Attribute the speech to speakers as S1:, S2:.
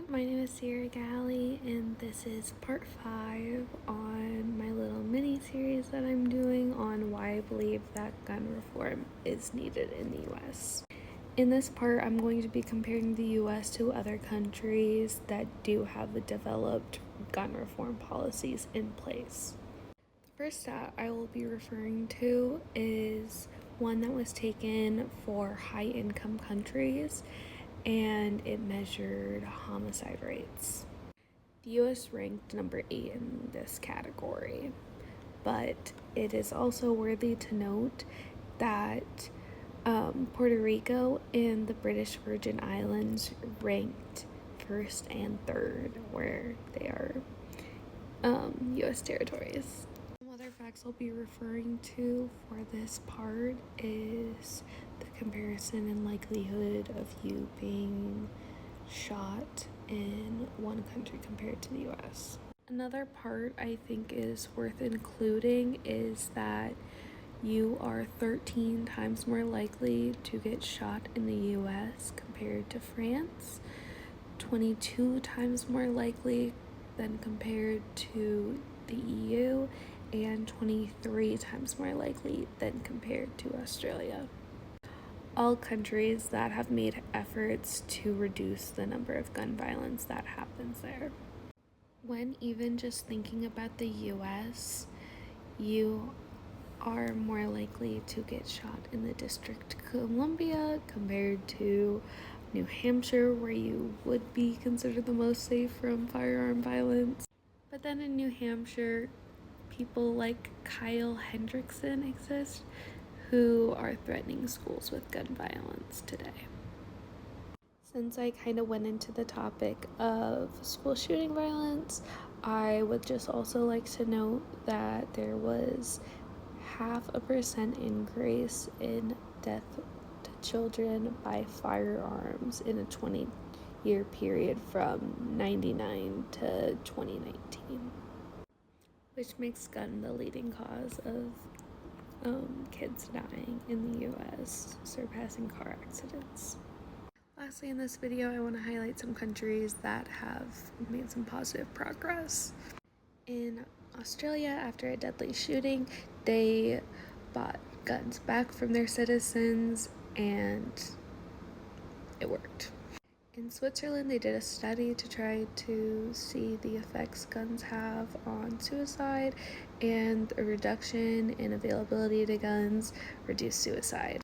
S1: my name is Sierra Galley, and this is part 5 on my little mini series that I'm doing on why I believe that gun reform is needed in the US. In this part, I'm going to be comparing the US to other countries that do have developed gun reform policies in place. The first stat I will be referring to is one that was taken for high income countries, and it measured homicide rates. The US ranked number 8 in this category, but it is also worthy to note that Puerto Rico and the British Virgin Islands ranked first and third, where they are US territories. Some other facts I'll be referring to for this part is the comparison and likelihood of you being shot in one country compared to the US. Another part I think is worth including is that you are 13 times more likely to get shot in the US compared to France, 22 times more likely than compared to the EU, and 23 times more likely than compared to Australia. All countries that have made efforts to reduce the number of gun violence that happens there. When even just thinking about the US, you are more likely to get shot in the District of Columbia compared to New Hampshire, where you would be considered the most safe from firearm violence. But then in New Hampshire, people like Kyle Hendrickson exist who are threatening schools with gun violence today. Since I kind of went into the topic of school shooting violence, I would just also like to note that there was 0.5% increase in death to children by firearms in a 20-year period from 99 to 2019, which makes gun the leading cause of kids dying in the US, surpassing car accidents. Lastly, in this video, I want to highlight some countries that have made some positive progress. In Australia, after a deadly shooting, they bought guns back from their citizens, and it worked. In Switzerland, they did a study to try to see the effects guns have on suicide, and a reduction in availability to guns reduced suicide.